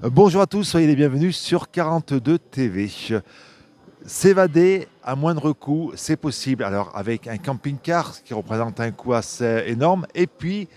Bonjour à tous, soyez les bienvenus sur 42 TV. S'évader à moindre coût, c'est possible. Alors avec un camping-car, ce qui représente un coût assez énorme, et puis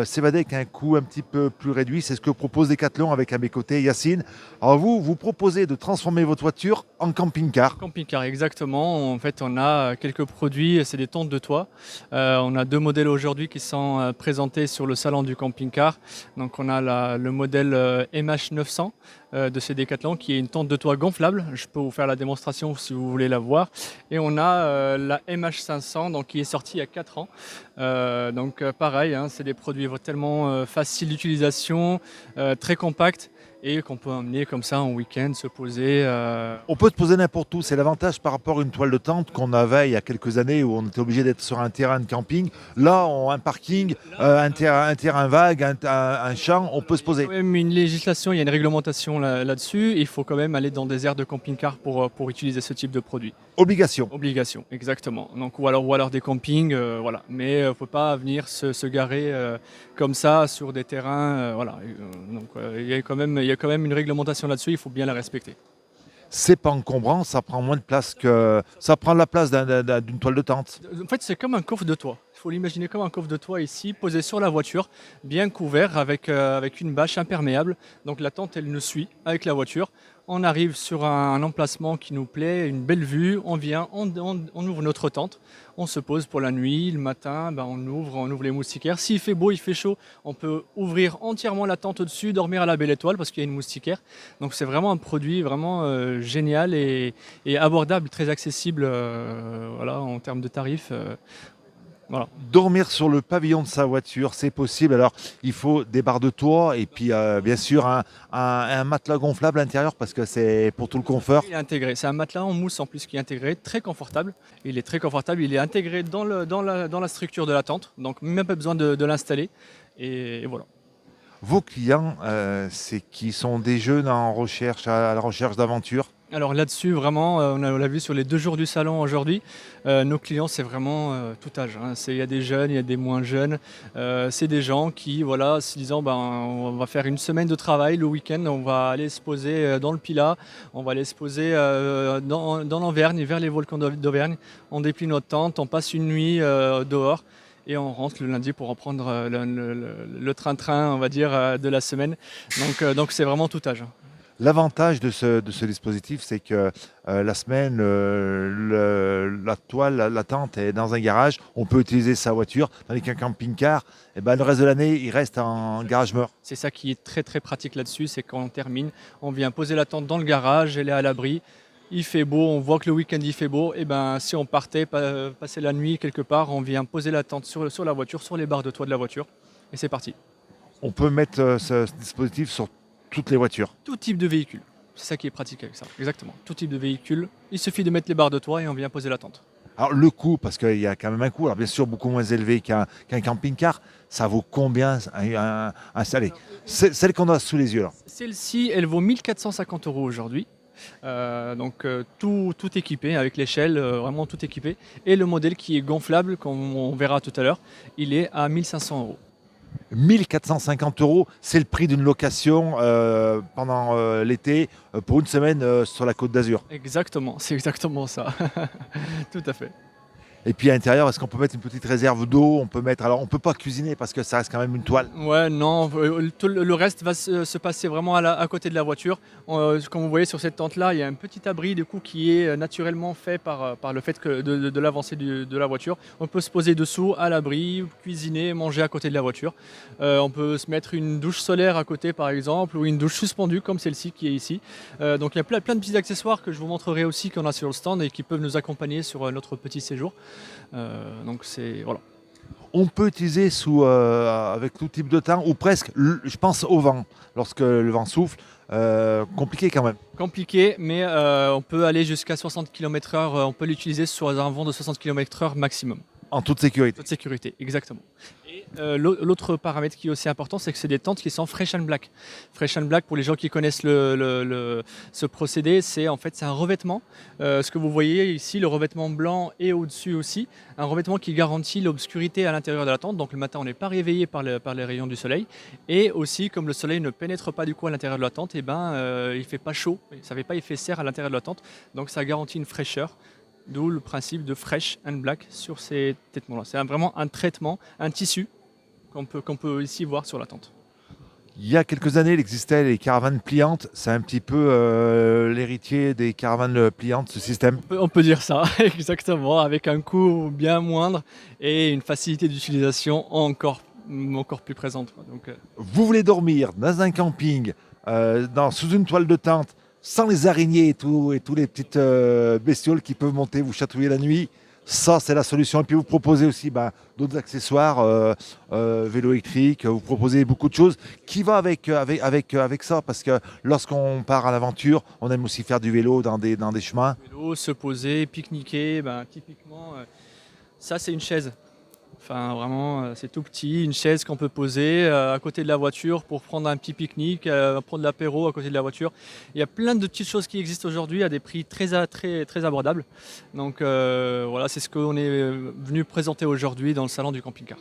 s'évader avec un coût un petit peu plus réduit, c'est ce que propose Decathlon avec à mes côtés Yacine. Alors vous proposez de transformer votre voiture en camping-car. Camping-car, exactement. En fait, on a quelques produits, c'est des tentes de toit. On a deux modèles aujourd'hui qui sont présentés sur le salon du camping-car. Donc, on a le modèle MH900 de chez Decathlon qui est une tente de toit gonflable. Je peux vous faire la démonstration si vous voulez la voir. Et on a la MH500 donc, qui est sortie il y a 4 ans. Pareil, hein, c'est des produits tellement faciles d'utilisation, très compacts et qu'on peut emmener comme ça en week-end, se poser. On peut se poser n'importe où, c'est l'avantage par rapport à une toile de tente qu'on avait il y a quelques années où on était obligé d'être sur un terrain de camping. Là, un parking, un terrain vague, un champ, on peut se Il y a poser. quand même une législation, il y a une réglementation là-dessus. Il faut quand même aller dans des aires de camping-car pour utiliser ce type de produit. Obligation. Obligation, exactement. Donc, ou alors des campings, voilà. Mais il ne faut pas venir se garer comme ça sur des terrains. Voilà. Il y a quand même une réglementation là-dessus, il faut bien la respecter. C'est pas encombrant, ça prend moins de place que. Ça prend la place d'une toile de tente. En fait, c'est comme un coffre de toit. Il faut l'imaginer comme un coffre de toit ici, posé sur la voiture, bien couvert avec une bâche imperméable. Donc la tente, elle nous suit avec la voiture. On arrive sur un emplacement qui nous plaît, une belle vue. On vient, on ouvre notre tente, on se pose pour la nuit. Le matin, on ouvre les moustiquaires. S'il fait beau, il fait chaud, on peut ouvrir entièrement la tente au-dessus, dormir à la belle étoile parce qu'il y a une moustiquaire. Donc c'est vraiment un produit vraiment génial et abordable, très accessible voilà, en termes de tarifs. Voilà. Dormir sur le pavillon de sa voiture, c'est possible. Alors, il faut des barres de toit et puis, bien sûr, un matelas gonflable à l'intérieur parce que c'est pour tout le confort. Il est intégré. C'est un matelas en mousse en plus qui est intégré, très confortable. Il est très confortable. Il est intégré dans la structure de la tente, donc même pas besoin de l'installer. Et voilà. Vos clients, c'est qui sont des jeunes en recherche, à la recherche d'aventure. Alors là-dessus, vraiment, on l'a vu sur les 2 jours du salon aujourd'hui, nos clients, c'est vraiment tout âge, hein. Il y a des jeunes, il y a des moins jeunes. C'est des gens qui, voilà, se disant, on va faire une semaine de travail, le week-end, on va aller se poser dans le Pilat, on va aller se poser dans l'Auvergne, vers les volcans d'Auvergne. On déplie notre tente, on passe une nuit dehors. Et on rentre le lundi pour reprendre le train-train, on va dire, de la semaine. Donc c'est vraiment tout âge, hein. L'avantage de ce dispositif, c'est que la semaine, la toile, la tente est dans un garage, on peut utiliser sa voiture, tandis qu'un camping-car, eh ben, le reste de l'année, il reste en garage mort. C'est ça qui est très très pratique là-dessus, c'est quand on termine, on vient poser la tente dans le garage, elle est à l'abri, il fait beau, on voit que le week-end il fait beau, et ben si on partait passer la nuit quelque part, on vient poser la tente sur la voiture, sur les barres de toit de la voiture, et c'est parti. On peut mettre ce dispositif sur toutes les voitures. Tout type de véhicule, c'est ça qui est pratique avec ça, exactement. Tout type de véhicule, il suffit de mettre les barres de toit et on vient poser la tente. Alors le coût, parce qu'il y a quand même un coût, alors bien sûr beaucoup moins élevé qu'un camping-car, ça vaut combien allez, celle qu'on a sous les yeux là? Celle-ci, elle vaut 1450 euros aujourd'hui. Tout équipé avec l'échelle, vraiment tout équipé. Et le modèle qui est gonflable, comme on verra tout à l'heure, il est à 1500 euros. 1450 euros, c'est le prix d'une location pendant l'été pour une semaine sur la Côte d'Azur. Exactement, c'est exactement ça. Tout à fait. Et puis à l'intérieur, est-ce qu'on peut mettre une petite réserve d'eau? On peut mettre, alors on peut pas cuisiner parce que ça reste quand même une toile. Ouais, non, tout le reste va se passer vraiment à côté de la voiture. Comme vous voyez sur cette tente-là, il y a un petit abri du coup qui est naturellement fait par le fait de l'avancée de la voiture. On peut se poser dessous à l'abri, cuisiner, manger à côté de la voiture. On peut se mettre une douche solaire à côté par exemple, ou une douche suspendue comme celle-ci qui est ici. Donc il y a plein de petits accessoires que je vous montrerai aussi qu'on a sur le stand et qui peuvent nous accompagner sur notre petit séjour. Donc c'est voilà. On peut utiliser avec tout type de temps ou presque, je pense au vent, lorsque le vent souffle, compliqué quand même. Compliqué, mais on peut aller jusqu'à 60 km/h. On peut l'utiliser sur un vent de 60 km/h maximum. En toute sécurité. Toute sécurité, exactement. Et l'autre paramètre qui est aussi important, c'est que c'est des tentes qui sont Fresh and Black. Fresh and Black, pour les gens qui connaissent ce procédé, c'est en fait c'est un revêtement. Ce que vous voyez ici, le revêtement blanc et au-dessus aussi, un revêtement qui garantit l'obscurité à l'intérieur de la tente. Donc le matin, on n'est pas réveillé par les rayons du soleil. Et aussi, comme le soleil ne pénètre pas du coup à l'intérieur de la tente, et il fait pas chaud, ça fait pas effet serre à l'intérieur de la tente. Donc ça garantit une fraîcheur. D'où le principe de Fresh and Black sur ces vêtements-là. C'est vraiment un traitement, un tissu qu'on peut ici voir sur la tente. Il y a quelques années, il existait les caravanes pliantes. C'est un petit peu l'héritier des caravanes pliantes, ce système. On peut dire ça, exactement, avec un coût bien moindre et une facilité d'utilisation encore plus présente. Donc, Vous voulez dormir dans un camping, sous une toile de tente, sans les araignées et tous les petites bestioles qui peuvent monter, vous chatouiller la nuit. Ça, c'est la solution. Et puis, vous proposez aussi d'autres accessoires, vélo électrique. Vous proposez beaucoup de choses qui vont avec ça. Parce que lorsqu'on part à l'aventure, on aime aussi faire du vélo dans des chemins. vélo, se poser, pique-niquer, typiquement, ça c'est une chaise. Enfin, vraiment, c'est tout petit, une chaise qu'on peut poser à côté de la voiture pour prendre un petit pique-nique, prendre l'apéro à côté de la voiture. Il y a plein de petites choses qui existent aujourd'hui à des prix très abordables. Donc voilà, c'est ce qu'on est venu présenter aujourd'hui dans le salon du camping-car.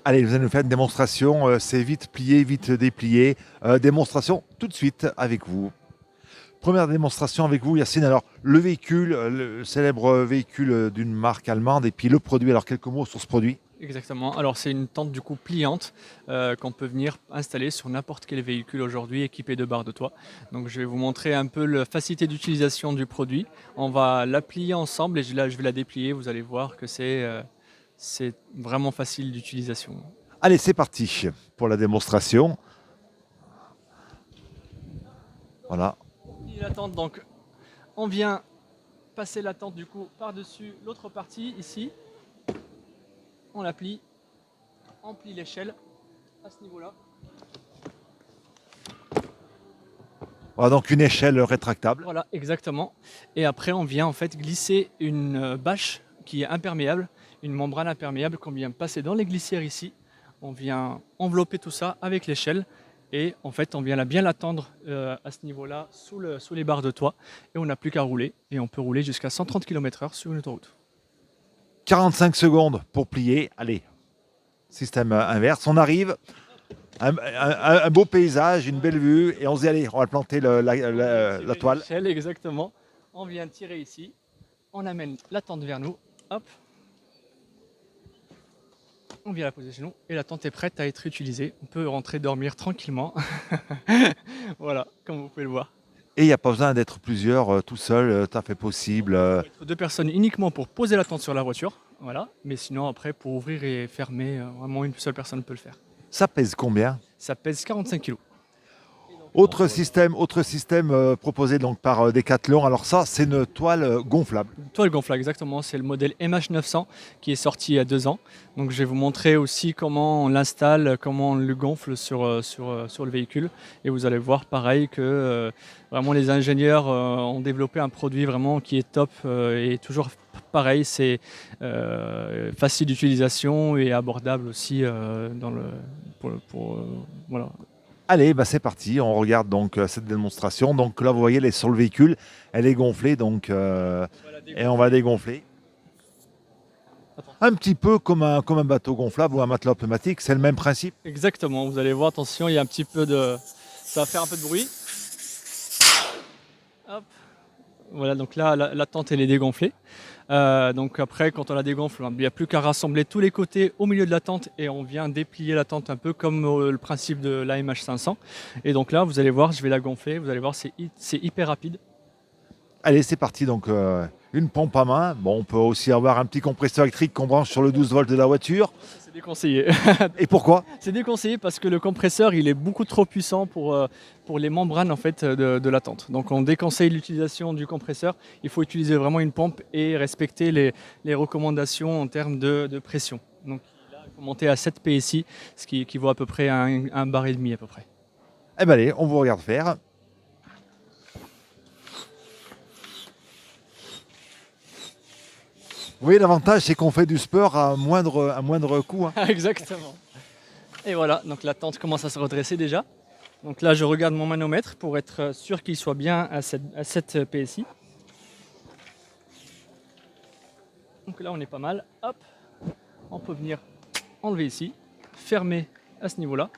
Allez, vous allez nous faire une démonstration. C'est vite plié, vite déplié. Démonstration tout de suite avec vous. Première démonstration avec vous, Yacine. Alors, le véhicule, le célèbre véhicule d'une marque allemande, et puis le produit. Alors, quelques mots sur ce produit. Exactement. Alors c'est une tente du coup pliante qu'on peut venir installer sur n'importe quel véhicule aujourd'hui équipé de barres de toit. Donc je vais vous montrer un peu la facilité d'utilisation du produit. On va la plier ensemble et je vais la déplier. Vous allez voir que c'est vraiment facile d'utilisation. Allez, c'est parti pour la démonstration. Voilà. La tente, donc on vient passer la tente du coup par-dessus l'autre partie ici. On la plie, on plie l'échelle à ce niveau-là. Voilà, donc une échelle rétractable. Voilà, exactement. Et après, on vient en fait glisser une bâche qui est imperméable, une membrane imperméable qu'on vient passer dans les glissières ici. On vient envelopper tout ça avec l'échelle et en fait, on vient bien l'attendre à ce niveau-là sous les barres de toit et on n'a plus qu'à rouler et on peut rouler jusqu'à 130 km/h sur une autoroute. 45 secondes pour plier. Allez, système inverse. On arrive. Un beau paysage, une belle vue. Et on se dit, allez, on va planter la toile. L'échelle, exactement. On vient tirer ici. On amène la tente vers nous. Hop. On vient la poser chez nous. Et la tente est prête à être utilisée. On peut rentrer dormir tranquillement. Voilà, comme vous pouvez le voir. Et il n'y a pas besoin d'être plusieurs, tout seul, tout à fait possible. Deux personnes uniquement pour poser la tente sur la voiture, voilà. Mais sinon après pour ouvrir et fermer, vraiment une seule personne peut le faire. Ça pèse combien? Ça pèse 45 kg. Autre système proposé donc par Decathlon. Alors ça, c'est une toile gonflable. Toile gonflable, exactement. C'est le modèle MH900 qui est sorti il y a 2 ans. Donc je vais vous montrer aussi comment on l'installe, comment on le gonfle sur le véhicule. Et vous allez voir pareil que vraiment les ingénieurs ont développé un produit vraiment qui est top et toujours pareil, c'est facile d'utilisation et abordable aussi voilà. Allez, c'est parti. On regarde donc cette démonstration. Donc là, vous voyez, elle est sur le véhicule. Elle est gonflée, donc, et on va dégonfler. Un petit peu comme un bateau gonflable ou un matelas pneumatique. C'est le même principe. Exactement. Vous allez voir, attention, il y a un petit peu de... Ça va faire un peu de bruit. Hop. Voilà, donc là, la tente, elle est dégonflée. Donc après, quand on la dégonfle, il n'y a plus qu'à rassembler tous les côtés au milieu de la tente et on vient déplier la tente un peu comme le principe de la MH500. Et donc là, vous allez voir, je vais la gonfler. Vous allez voir, c'est hyper rapide. Allez, c'est parti. Donc, une pompe à main. Bon, on peut aussi avoir un petit compresseur électrique qu'on branche sur le 12 volts de la voiture. C'est déconseillé. Et pourquoi? C'est déconseillé parce que le compresseur, il est beaucoup trop puissant pour les membranes en fait, de la tente. Donc on déconseille l'utilisation du compresseur. Il faut utiliser vraiment une pompe et respecter les recommandations en termes de pression. Donc là, il faut monter à 7 PSI, ce qui équivaut à peu près à un bar et demi à peu près. Eh bien, allez, on vous regarde faire. Oui, l'avantage, c'est qu'on fait du sport à moindre coût, hein. Exactement. Et voilà, donc la tente commence à se redresser déjà. Donc là, je regarde mon manomètre pour être sûr qu'il soit bien à 7 PSI. Donc là, on est pas mal. Hop, on peut venir enlever ici, fermer à ce niveau-là.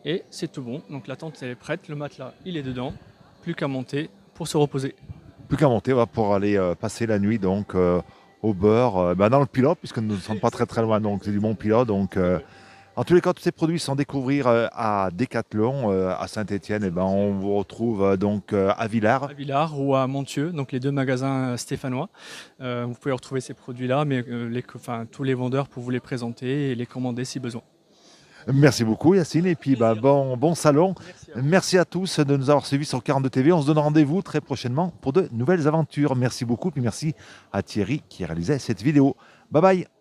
Et c'est tout bon. Donc la tente elle est prête, le matelas il est dedans. Plus qu'à monter pour se reposer. Plus qu'à monter pour aller passer la nuit donc au beurre, dans le pilote, puisque nous ne sommes pas très très loin, donc c'est du bon pilote. Donc, en tous les cas, tous ces produits sont à découvrir à Decathlon, à Saint-Étienne. Et ben, on vous retrouve donc à Villars. À Villars ou à Montieu, donc les deux magasins stéphanois. Vous pouvez retrouver ces produits-là, mais tous les vendeurs pour vous les présenter et les commander si besoin. Merci beaucoup Yacine, et puis bon salon. Merci à vous. Merci à tous de nous avoir suivis sur 42 TV. On se donne rendez-vous très prochainement pour de nouvelles aventures. Merci beaucoup, puis merci à Thierry qui réalisait cette vidéo. Bye bye.